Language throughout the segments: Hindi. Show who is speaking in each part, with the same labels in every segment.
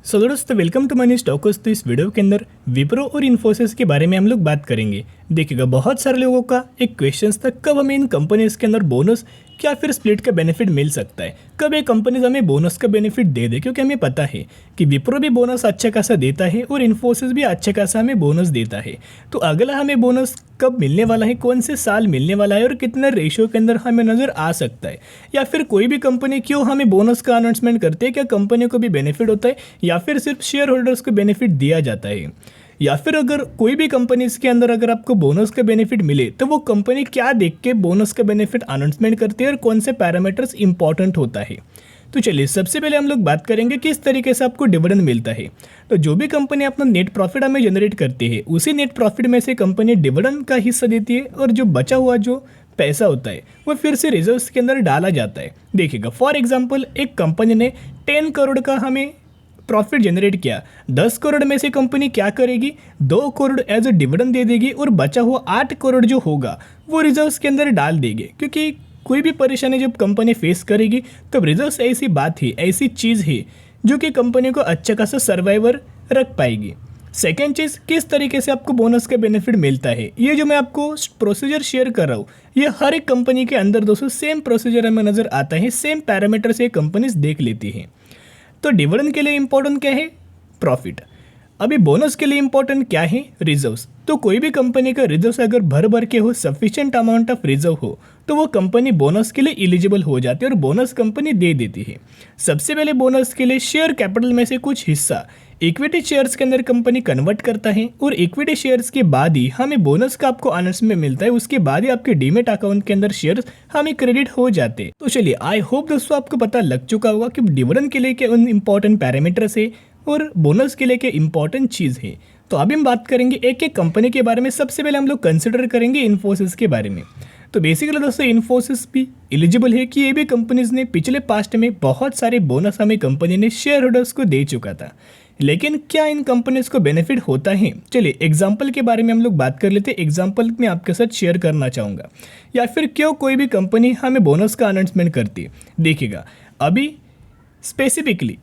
Speaker 1: सो दोस्तों वेलकम टू मनी स्टॉक्स। तो इस वीडियो के अंदर विप्रो और इन्फोसिस के बारे में हम लोग बात करेंगे। देखिएगा, बहुत सारे लोगों का एक क्वेश्चन था, कब हमें इन कंपनीज के अंदर बोनस क्या फिर स्प्लिट का बेनिफिट मिल सकता है, कब ये कंपनीज हमें बोनस का बेनिफिट दे दे। क्योंकि हमें पता है कि विप्रो भी बोनस अच्छा खासा देता है और इन्फोसिस भी अच्छा खासा हमें बोनस देता है। तो अगला हमें बोनस कब मिलने वाला है, कौन से साल मिलने वाला है और कितने रेशियो के अंदर हमें नज़र आ सकता है, या फिर कोई भी कंपनी क्यों हमें बोनस का अनाउंसमेंट करते हैं, क्या कंपनी को भी बेनिफिट होता है या फिर सिर्फ शेयर होल्डर्स को बेनिफिट दिया जाता है, या फिर अगर कोई भी कंपनी के अंदर अगर आपको बोनस का बेनिफिट मिले तो वो कंपनी क्या देख के बोनस का बेनिफिट अनाउंसमेंट करती है और कौन से पैरामीटर्स इंपॉर्टेंट होता है। तो चलिए सबसे पहले हम लोग बात करेंगे किस तरीके से आपको डिविडेंड मिलता है। तो जो भी कंपनी अपना नेट प्रॉफिट हमें जनरेट करती है, उसी नेट प्रॉफिट में से कंपनी डिविडेंड का हिस्सा देती है और जो बचा हुआ जो पैसा होता है वो फिर से रिजर्व्स के अंदर डाला जाता है। देखिएगा, फॉर एग्जांपल एक कंपनी ने 10 करोड़ का हमें प्रॉफिट जनरेट किया, 10 करोड़ में से कंपनी क्या करेगी, 2 करोड़ एज अ डिविडेंड दे देगी और बचा हुआ 8 करोड़ जो होगा वो रिजर्व्स के अंदर डाल देगी। क्योंकि कोई भी परेशानी जब कंपनी फेस करेगी तब रिजर्व्स ऐसी बात है, ऐसी चीज़ है जो कि कंपनी को अच्छा खासा सर्वाइवर रख पाएगी। सेकेंड चीज़, किस तरीके से आपको बोनस का बेनिफिट मिलता है, ये जो मैं आपको प्रोसीजर शेयर कर रहा हूँ ये हर एक कंपनी के अंदर दोस्तों सेम प्रोसीजर हमें नज़र आता है, सेम पैरामीटर से कंपनीज देख लेती हैं। तो डिविडेंड के लिए इंपॉर्टेंट क्या है, प्रॉफिट। अभी बोनस के लिए इंपॉर्टेंट क्या है, रिजर्व्स। तो कोई भी कंपनी का रिजर्व्स अगर भर भर के हो, सफिशिएंट अमाउंट ऑफ रिजर्व हो, तो वो कंपनी बोनस के लिए एलिजिबल हो जाती है और बोनस कंपनी दे देती है। सबसे पहले बोनस के लिए शेयर कैपिटल में से कुछ हिस्सा इक्विटी शेयर्स के अंदर कंपनी कन्वर्ट करता है और इक्विटी शेयर्स के बाद ही हमें बोनस का आपको अनाउंसमेंट मिलता है। उसके बाद ही आपके डीमेट अकाउंट के अंदर शेयर्स हमें क्रेडिट हो जाते हैं। तो चलिए, आई होप दोस्तों आपको पता लग चुका होगा कि डिविडेंड के लिए क्या उन इंपॉर्टेंट पैरामीटर्स है और बोनस के लिए क्या इंपॉर्टेंट चीज़ है। तो अभी हम बात करेंगे एक एक कंपनी के बारे में। सबसे पहले हम लोग कंसिडर करेंगे इन्फोसिस के बारे में। तो बेसिकली दोस्तों इन्फोसिस भी एलिजिबल है कि ये भी कंपनीज ने पिछले पास्ट में बहुत सारे बोनस हमें कंपनी ने शेयर होल्डर्स को दे चुका था। लेकिन क्या इन कंपनीज को बेनिफिट होता है, चलिए एग्जाम्पल के बारे में हम लोग बात कर लेते हैं। एग्जाम्पल मैं आपके साथ शेयर करना चाहूँगा, या फिर क्यों कोई भी कंपनी हमें बोनस का अनाउंसमेंट करती है। देखिएगा, अभी स्पेसिफिकली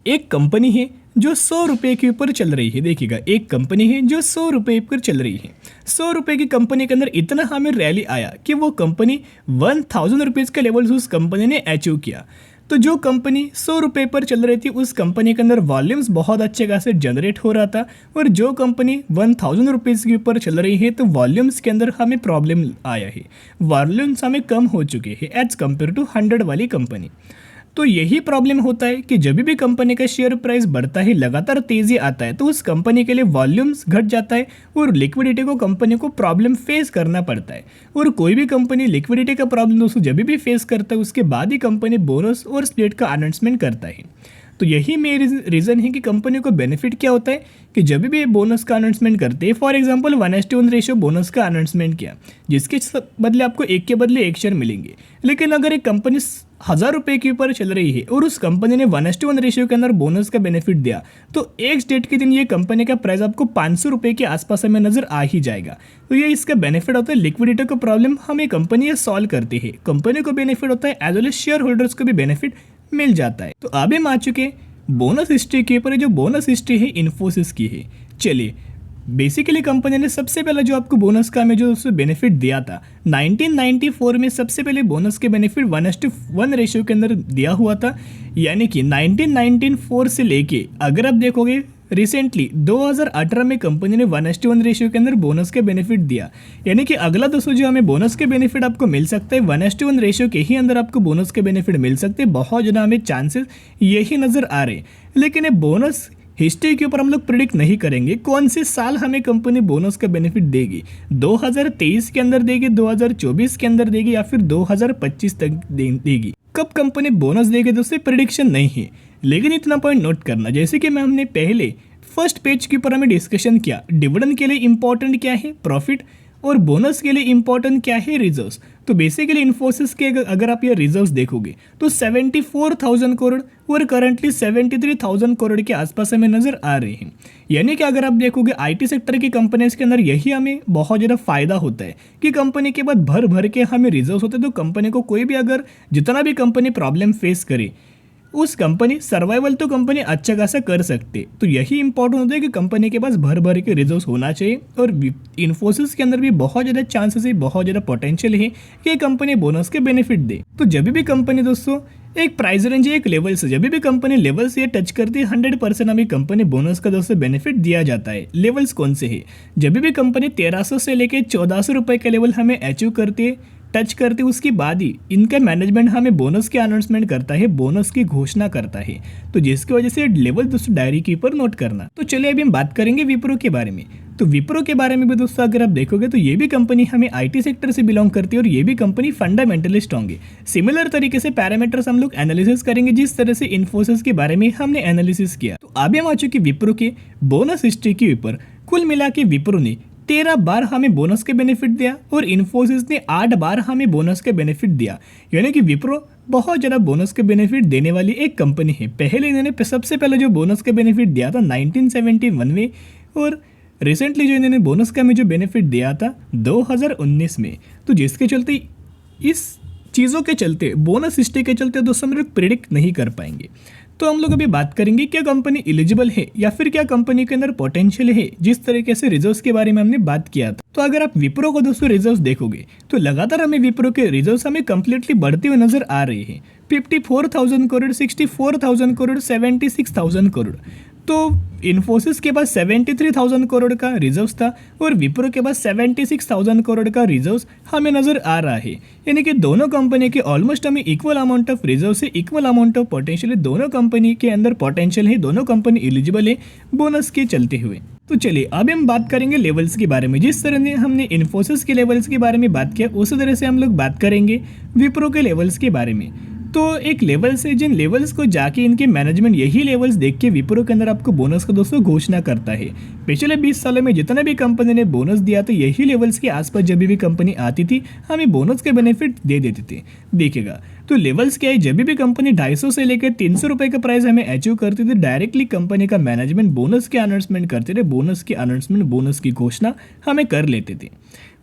Speaker 1: एक कंपनी है जो 100 रुपये के ऊपर चल रही है। देखिएगा, एक कंपनी है जो 100 रुपये पर चल रही है। 100 रुपये की कंपनी के अंदर इतना हमें रैली आया कि वो कंपनी 1000 रुपीज़ के लेवल उस कंपनी ने अचीव किया। तो जो कंपनी 100 रुपये पर चल रही थी उस कंपनी के अंदर वॉल्यूम्स बहुत अच्छे खासे जनरेट हो रहा था, और जो कंपनी 1000 रुपीज़ के ऊपर चल रही है तो वॉल्यूम्स के अंदर हमें प्रॉब्लम आया है, वॉल्यूम्स हमें कम हो चुके हैं एज कम्पेयर टू 100 वाली कंपनी। तो यही प्रॉब्लम होता है कि जब भी कंपनी का शेयर प्राइस बढ़ता है, लगातार तेजी आता है, तो उस कंपनी के लिए वॉल्यूम्स घट जाता है और लिक्विडिटी को कंपनी को प्रॉब्लम फेस करना पड़ता है। और कोई भी कंपनी लिक्विडिटी का प्रॉब्लम दोस्तों जब भी फेस करता है उसके बाद ही कंपनी बोनस और स्प्लिट का अनाउंसमेंट करता है। तो यही मेरी रीज़न है कि कंपनी को बेनिफिट क्या होता है कि जब भी बोनस का अनाउंसमेंट करते हैं, फॉर एग्जांपल 1:1 रेशियो बोनस का अनाउंसमेंट किया, जिसके बदले आपको एक के बदले एक शेयर मिलेंगे। लेकिन अगर एक कंपनी 1000 रुपये के ऊपर चल रही है और उस कंपनी ने 1:1 रेशियो के अंदर बोनस का बेनिफिट दिया, तो एक डेट के दिन ये कंपनी का प्राइस आपको 500 रुपये के आसपास हमें नजर आ ही जाएगा। तो ये इसका बेनिफिट होता है। लिक्विडिटी का प्रॉब्लम हमें कंपनी ये सॉल्व करती है, कंपनी को बेनिफिट होता है, as well as share holders को भी बेनिफिट मिल जाता है। तो अभी हम आ चुके बोनस हिस्ट्री के ऊपर। जो बोनस हिस्ट्री है इन्फोसिस की है। चलिए, बेसिकली कंपनी ने सबसे पहले जो आपको बोनस का हमें जो उससे बेनिफिट दिया था 1994 में, सबसे पहले बोनस के बेनिफिट 1:1 रेशियो के अंदर दिया हुआ था। यानी कि 1994 से लेके अगर आप देखोगे रिसेंटली 2018 में कंपनी ने 1:1 रेशियो के अंदर बोनस के बेनिफिट दिया। यानी कि अगला दोस्तों जो हमें बोनस के बेनिफिट आपको मिल सकता है 1:1 रेशियो के ही अंदर आपको बोनस के बेनिफिट मिल सकते हैं। बहुत ज़्यादा हमें चांसेस यही नज़र आ रहे हैं। लेकिन ये बोनस हिस्ट्री के ऊपर हम लोग प्रिडिक्ट नहीं करेंगे कौन से साल हमें कंपनी बोनस का बेनिफिट देगी। 2023 के अंदर देगी, 2024 के अंदर देगी, या फिर 2025 तक देगी। कब कंपनी बोनस देगी दोस्तों प्रिडिक्शन नहीं है। लेकिन इतना पॉइंट नोट करना, जैसे कि मैं हमने पहले फर्स्ट पेज के ऊपर हमें डिस्कशन किया, डिविडेंड के लिए इंपॉर्टेंट क्या है, प्रॉफिट, और बोनस के लिए इंपॉर्टेंट क्या है, रिजर्व्स। तो बेसिकली इन्फोसिस के अगर आप ये रिजर्व्स देखोगे तो 74,000 करोड़ और करंटली 73,000 करोड़ के आसपास हमें नजर आ रहे हैं। यानी कि अगर आप देखोगे आईटी सेक्टर की कंपनीज के अंदर यही हमें बहुत ज़्यादा फायदा होता है कि कंपनी के बाद भर भर के हमें रिजर्व्स होते हैं। तो कंपनी को कोई भी अगर जितना भी कंपनी प्रॉब्लम फेस करे उस कंपनी सर्वाइवल तो कंपनी अच्छा खासा कर सकते। तो यही इंपॉर्टेंट होता है कि कंपनी के पास भर भर के रिजर्व्स होना चाहिए। और इन्फोसिस के अंदर भी बहुत ज़्यादा चांसेस है, बहुत ज़्यादा पोटेंशियल है कि कंपनी बोनस के बेनिफिट दे। तो जब भी कंपनी दोस्तों एक प्राइस रेंज है, एक लेवल से, जब भी कंपनी लेवल से टच करती है 100% हमें कंपनी बोनस का दोस्तों बेनिफिट दिया जाता है। लेवल्स कौन से है? जब भी कंपनी 1300 से लेके 1400 रुपये का लेवल हमें अचीव करती है, टच करते, उसके बाद ही इनका मैनेजमेंट हमें बोनस की अनाउंसमेंट करता है, बोनस की घोषणा करता है। तो जिसकी वजह से लेवल दोस्तों डायरी के ऊपर नोट करना। तो चलिए अभी हम बात करेंगे विप्रो के बारे में। तो विप्रो के बारे में भी दोस्तों अगर आप देखोगे तो ये भी कंपनी हमें आईटी सेक्टर से बिलोंग करती है और ये भी कंपनी फंडामेंटली स्ट्रॉन्ग है। सिमिलर तरीके से पैरामीटर्स हम लोग एनालिसिस करेंगे जिस तरह से इन्फोसिस के बारे में हमने एनालिसिस किया। तो अभी हम आ चुके विप्रो के बोनस हिस्ट्री के ऊपर। कुल मिला के विप्रो ने 13 बार हमें बोनस के बेनिफिट दिया और इन्फोसिस ने 8 बार हमें बोनस के बेनिफिट दिया। यानी कि विप्रो बहुत ज़्यादा बोनस के बेनिफिट देने वाली एक कंपनी है। पहले इन्होंने सबसे पहले जो बोनस के बेनिफिट दिया था 1971 में, और रिसेंटली जो इन्होंने बोनस का में जो बेनिफिट दिया था 2019 में। तो जिसके चलते इस चीज़ों के चलते, बोनस हिस्ट्री के चलते दोस्तों हम लोग प्रिडिक्ट नहीं कर पाएंगे। तो हम लोग अभी बात करेंगे क्या कंपनी एलिजिबल है या फिर क्या कंपनी के अंदर पोटेंशियल है, जिस तरीके से रिजर्व्स के बारे में हमने बात किया था। तो अगर आप विप्रो को दोस्तों रिजर्व्स देखोगे तो लगातार हमें विप्रो के रिजर्व्स हमें कंप्लीटली बढ़ते हुए नजर आ रहे हैं। 54,000 करोड़, 64,000 करोड़, 76,000 करोड़। तो इन्फोसिस के पास 73,000 करोड़ का रिजर्व्स था और विप्रो के पास 76,000 करोड़ का रिजर्व्स हमें नजर आ रहा है। यानी कि दोनों कंपनी के ऑलमोस्ट हमें इक्वल अमाउंट ऑफ रिजर्व से इक्वल अमाउंट ऑफ पोटेंशियल है। दोनों कंपनी के अंदर पोटेंशियल है, दोनों कंपनी एलिजिबल है बोनस के चलते हुए। तो चलिए अभी हम बात करेंगे लेवल्स के बारे में। जिस तरह से हमने इन्फोसिस के लेवल्स के बारे में बात किया उसी तरह से हम लोग बात करेंगे विप्रो के लेवल्स के बारे में। तो एक लेवल से जिन लेवल्स को जाके इनके मैनेजमेंट यही लेवल्स देख के विप्रो के अंदर आपको बोनस का दोस्तों घोषणा करता है। पिछले 20 सालों में जितना भी कंपनी ने बोनस दिया तो यही लेवल्स के आसपास जब भी कंपनी आती थी हमें बोनस के बेनिफिट दे देते थे। देखिएगा तो लेवल्स क्या है, जब भी कंपनी 250 से लेकर 300 रुपये का प्राइस हमें अचीव करती थी, डायरेक्टली कंपनी का मैनेजमेंट बोनस की अनाउंसमेंट करते थे, बोनस की अनाउंसमेंट, बोनस की घोषणा हमें कर लेते थे।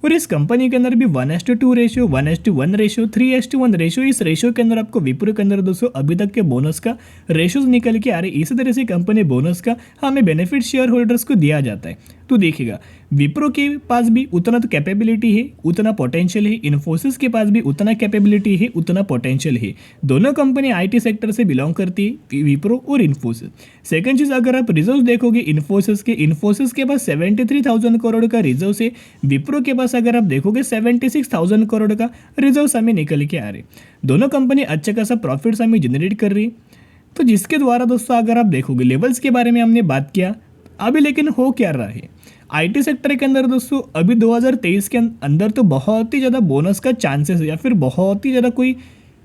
Speaker 1: और इस कंपनी के अंदर भी 1:2 रेशियो, 1:1 रेशियो, 3:1 रेशियो, इस रेशियो के अंदर आपको विप्रो के अंदर दोस्तों अभी तक के बोनस का रेशियोज निकल के आ रहे। इसी तरह से कंपनी बोनस का हमें बेनिफिट शेयर होल्डर्स को दिया जाता है। तो देखिएगा विप्रो के पास भी उतना तो कैपेबिलिटी है, उतना पोटेंशियल है, इन्फोसिस के पास भी उतना कैपेबिलिटी है, उतना पोटेंशियल है। दोनों कंपनी आईटी सेक्टर से बिलोंग करती है, विप्रो और इन्फोसिस। सेकंड चीज़ अगर आप रिजर्व देखोगे इन्फोसिस के पास 73,000 करोड़ का रिजर्व है। विप्रो के पास अगर आप देखोगे 76,000 करोड़ का रिजर्व हमें निकल के आ रहे। दोनों कंपनी अच्छा खासा प्रॉफिट्स हमें जनरेट कर रही। तो जिसके द्वारा दोस्तों अगर आप देखोगे लेवल्स के बारे में हमने बात किया, अभी लेकिन हो क्या रहा है आईटी सेक्टर के अंदर दोस्तों, अभी 2023 के अंदर तो बहुत ही ज़्यादा बोनस का चांसेस है या फिर बहुत ही ज़्यादा कोई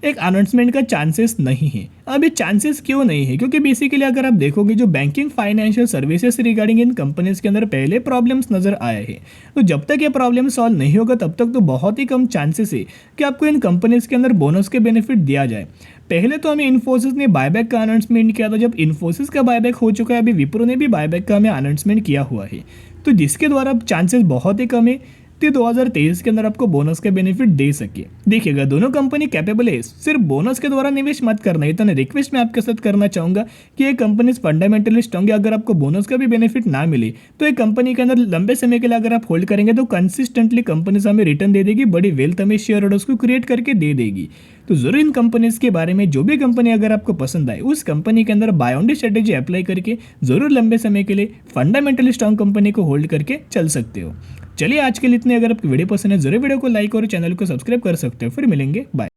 Speaker 1: एक अनाउंसमेंट का चांसेस नहीं है। अब ये चांसेस क्यों नहीं है? क्योंकि बेसिकली अगर आप देखोगे जो बैंकिंग फाइनेंशियल सर्विसेज रिगार्डिंग इन कंपनीज के अंदर पहले प्रॉब्लम्स नजर आए हैं। तो जब तक ये प्रॉब्लम सॉल्व नहीं होगा तब तक तो बहुत ही कम चांसेस है कि आपको इन कंपनीज के अंदर बोनस के बेनिफिट दिया जाए। पहले तो हमें इन्फोसिस ने बायबैक का अनाउंसमेंट किया था। जब इन्फोसिस का बायबैक हो चुका है, अभी विप्रो ने भी बायबैक का हमें अनाउंसमेंट किया हुआ है। तो जिसके द्वारा अब चांसेस बहुत ही कम है कि 2023 के अंदर आपको बोनस के बेनिफिट दे सके। देखिएगा दोनों कंपनी कैपेबल है, सिर्फ बोनस के द्वारा निवेश मत करना। इतना रिक्वेस्ट मैं आपके साथ करना चाहूँगा कि ये कंपनी फंडामेंटली स्ट्रॉन्ग है। अगर आपको बोनस का भी बेनिफिट ना मिले तो एक कंपनी के अंदर लंबे समय के लिए अगर आप होल्ड करेंगे तो कंसिस्टेंटली कंपनी हमें रिटर्न दे देगी, बड़ी वेल्थ हमें शेयर होल्डर्स को क्रिएट करके दे देगी। तो जरूर इन कंपनीज के बारे में जो भी कंपनी अगर आपको पसंद आए उस कंपनी के अंदर buy on the strategy apply करके जरूर लंबे समय के लिए फंडामेंटली स्ट्रॉन्ग कंपनी को होल्ड करके चल सकते हो। चलिए आज के लिए इतने। अगर आपकी वीडियो पसंद है जरूर वीडियो को लाइक और चैनल को सब्सक्राइब कर सकते हो। फिर मिलेंगे, बाय।